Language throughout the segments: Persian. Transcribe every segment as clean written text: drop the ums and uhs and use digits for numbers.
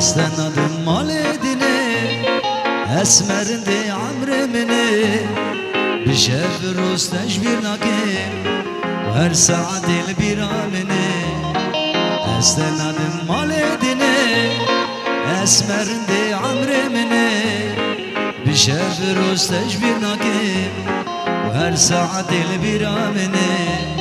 استنادم مال دینه اسمرنده عمر منه بشف روز تجبیر نکه هر ساعت دل بیرامنه استنادم مال دینه اسمرنده عمر منه بشف روز تجبیر نکه هر ساعت دل بیرامنه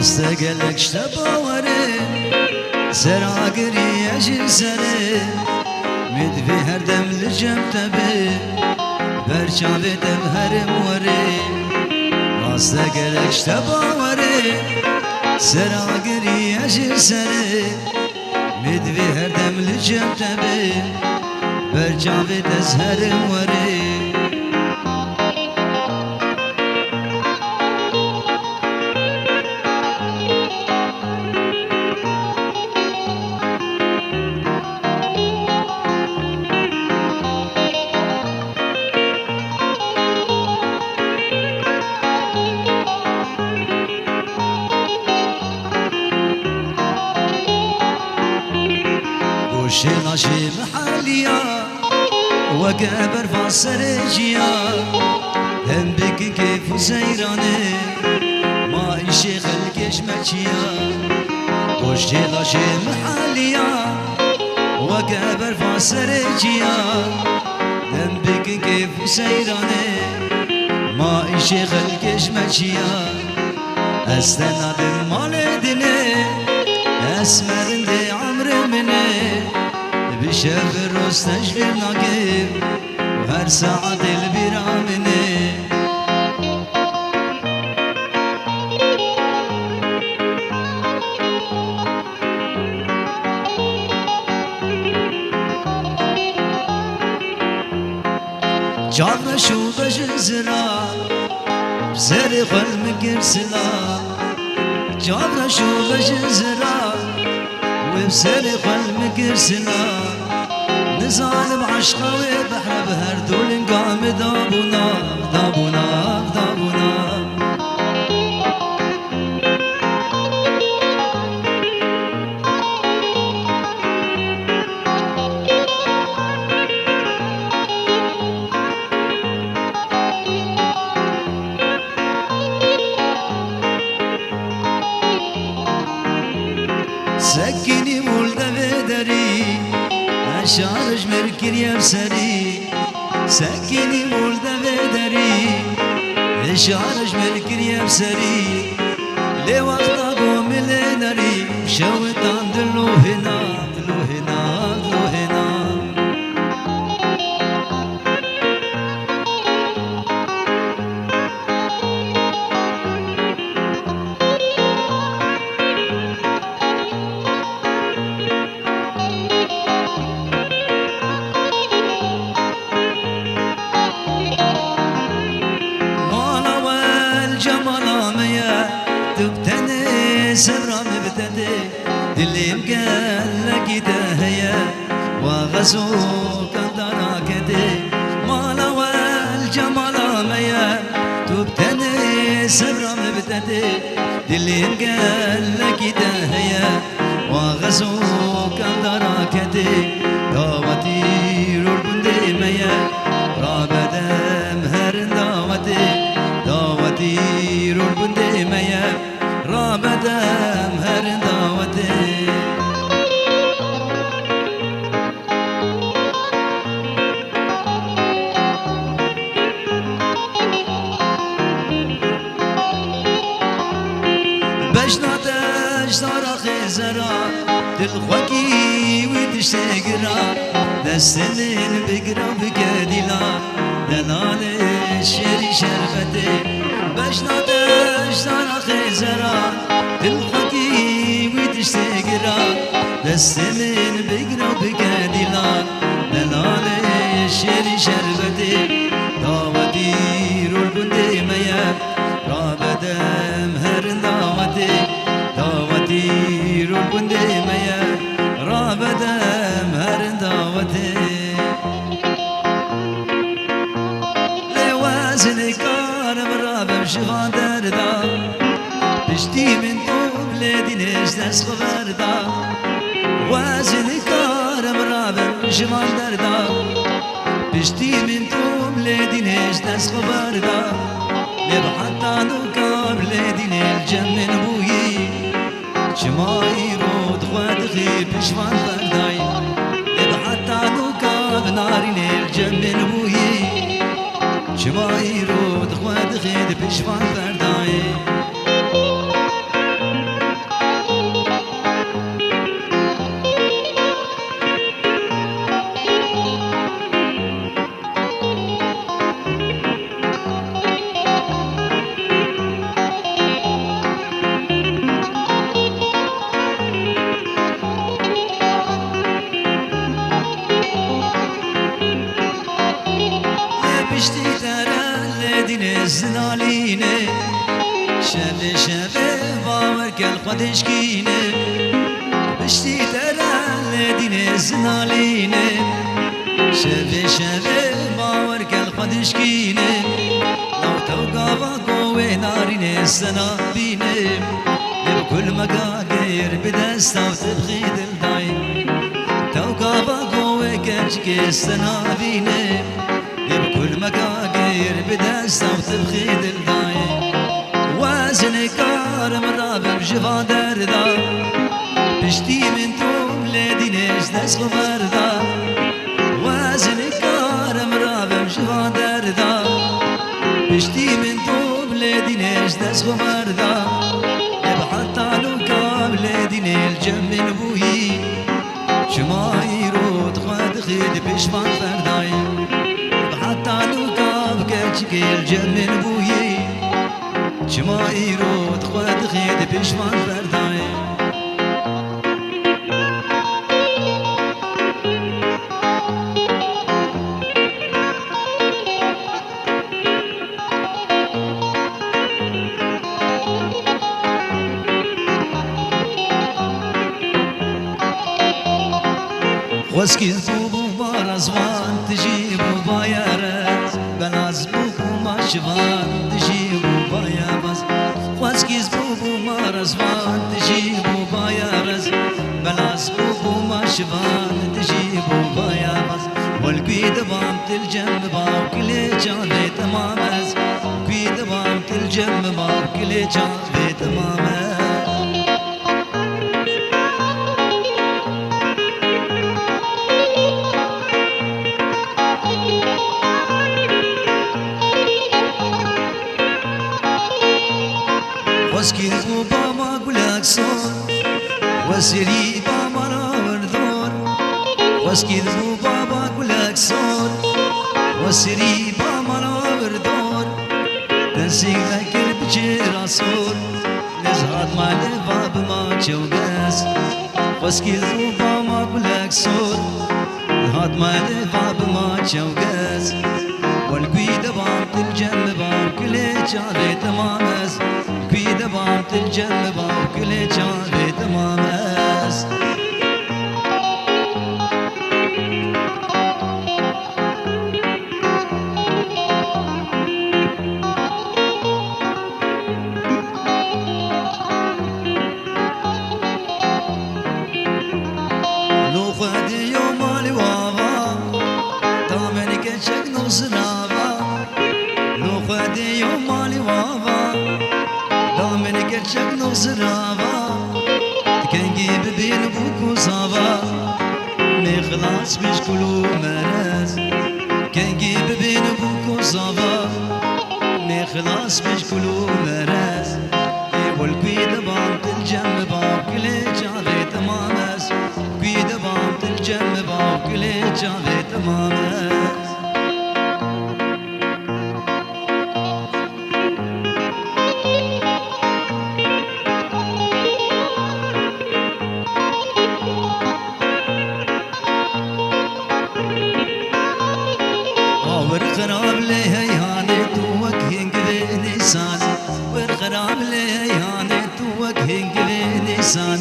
راسته گلک شته باوره سراغری اجل سره مدوی هر دم لجم تبه برچاوه دم هر موره راسته گلک شته باوره سراغری اجل سره مدوی هر دم لجم تبه برچاوه دز هر موره ناشي محليا وقابر فاسرجيا ذنبك كيف سيراني ما إشي خلقش مجيا وشي ناشي محليا وقابر فاسرجيا ذنبك كيف سيراني ما إشي خلقش مجيا استناد مال دني اسمرندي عمر مني بشف الروز تجبير ناقب وهر ساعة دل بيرامني جانا شو بجزرا بزر قلم قرسلا جانا شو بجزرا وبزر قلم قرسلا نزال بعشقه وبحر بهر دول قام دابونا دابونا دابونا سكيني ولد بدري شارج مركريا بسري سكيني ولد بدري شارج مركريا بسري لي وقت قوم لنري شوطان دلو هنا دلو هنا دلو هنا سرام ابتدي دلي مقلق دهيا وغزوك دراكدي مالا والجمال ميا تبتني سرام ابتدي دلي مقلق دهيا وغزوك دراكدي داوتي رولبندي ميا رابدا مهر داوتي داوتي رولبندي ميا رابدا مهر داوتي بجنات خزرا دل خوکی و تشتگرا دست من بگرا بگدیلا دلال شری شربته بشناتش خزرا دل خوکی و تشتگرا دست من بگرا بگدیلا دلال شری شربته داوتی رول بنده میا رابدم هر داوتی داوتی رول بنده میا رابدم هر داوتی لوازن کارم رابم شفان دردا پشتی من تو بلدینش دست خبردا وازن کارم رابم شفان دردا پشتی من تو بلدینش دست خبردا لب حتى نوكا بلادين الجمن بويي شماي رود خدخي بشفان فرداي لب حتى نوكا بنارين الجمن بويي شماي رود خدخي بشفان فرداي پشتی تره دین زنالینه شب شب باور کل خودش کینه پشتی تره دین زنالینه شب شب باور کل خودش کینه لو تو قاوا قوه نارینه سنا بینه لب کل مگا غیر بدستا و تبخی دل دای تو قاوا قوه کچک سنا بینه بكل مكاقير بدستا وتبخيد الداي وازن كارم رابم جفا دردا بشتي من توم لدينيش دس خبردا وازن كارم رابم جفا دردا بشتي من توم لدينيش دس خبردا حتى لو كاب لديني الجمن بوي شماي رود خد خيد بشفان فرداي حتى لو كاب كاتشكي الجمن بويي شماي رود خد خيد بشفان فرداي واسكي بوبو بارزوان تجيبو بايرز بلاز بوبو ما شفان تجيبو بايرز واسكي بوبو مارزوان تجيبو بايرز بلاز بوبو ما شفان تجيبو بايرز والقيد بام تلجم باو كلي جاني تمامز قيد بام تلجم باو كلي جاني تمامز واسكي بابا قولك صور وسيري بابا راوردور واسكي بابا قولك صور وسيري بابا راوردور تنسيك ذكر بجيرا صور نزهد ما لباب ما تشوقس واسكي بابا قولك صور نهاد ما لباب ما تشوقس والقيد بام تلجم بام كلي جاري تمامس قيد بام تلجم بام كلي جاري تمامس لو خدي يوم مالي وابا دامني كشك نوزنابا لو خدي يوم مالي وابا دامني كشك نوزنابا تكنجي ببين بوكو صابا مخلاص مش كلو مرز كنجي ببين بوكو صابا مخلاص مش كلو مرز والقيد بام تلجم بام كلي جاوی تمامه ورخراب لهياني توك هنگ بنسان ورخراب لهياني توك هنگ بنسان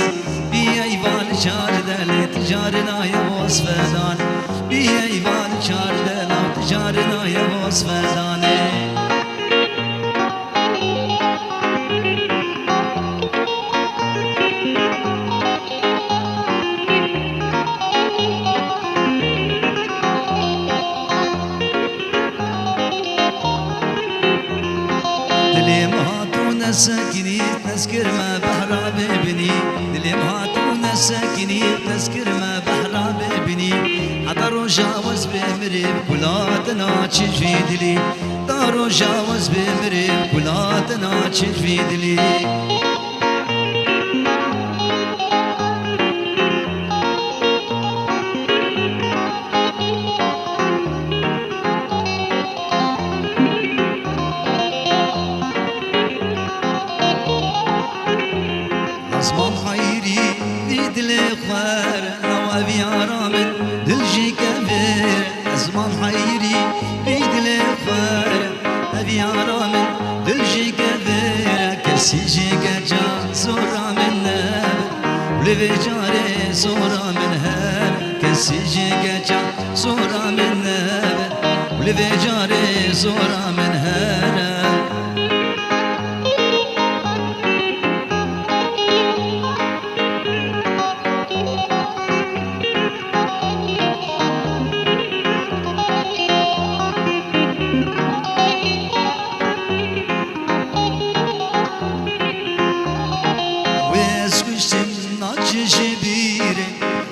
بي ايوان شار دل تجارنا يا وصفدان بي ايوان شار دل تجارنا يا وصفدان دلي مهاتون ساكني تذكر ما بحرا ببني دلي مهاتون ساكني تذكر ما بحرا ببني حضروا جاوز بمريب كلاتنا تشفي دلي داروا جاوز بمريب كلاتنا تشفي دلي أصبح خيري بيد الإخوار نوابي عرامل دلجي كبير أصبح خيري بيد الإخوار أبي عرامل دلجي كبير كسيجي كجا زورا من نار ولبي جاري زورا من هار كسيجي كجا زورا من نار ولبي جاري زورا من هار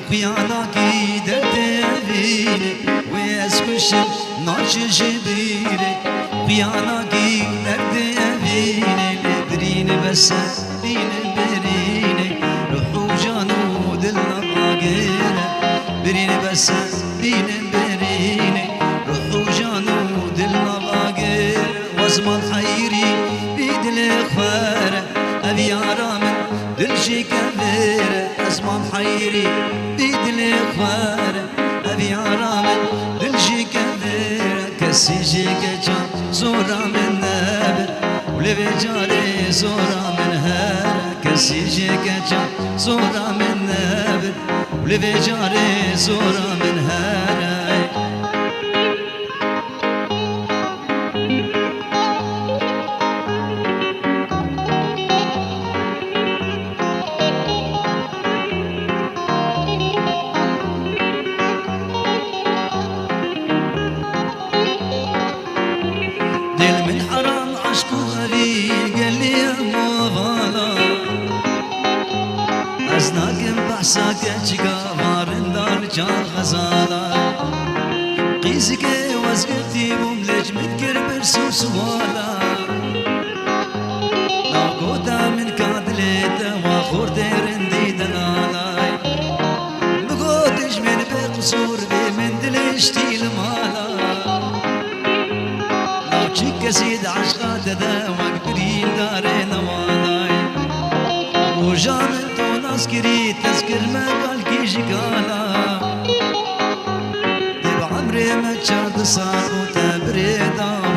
خياناكي دردبيري ويسكشن ناش جبيري خياناكي دردبيري لبرين بس بين بريني روحو جانو دلنا باقيرة برين بس بين بريني روحو جانو دلنا باقيرة وزمان خيري بيد الإخوار أبي عرامل دلشي كبيرة أزمان خيري بيد الإخوار أبي عرامل دلشي كبيرة كسيجي كجا زورا من نابر ولبي جاري زورا من هارة كسيجي كجا زورا من نابر ولبي جاري زورا من هارة دل من حرام عشق غريب قال لي يا موفالا أزناكم بحساك جقافار دار جار غزالا قيسك وزقتي مملج متكر برسو سوالا ناقودا من كادليتا واخور ديرندي دلالاي بقوتش من بقصور بي من دلشتي المالا شك سيد عشقات ذا وقبرين دارين والاي وجامل تو ناسكري تذكر ما قال كي جقالا دب عمري ما تشاد صار وتبريدا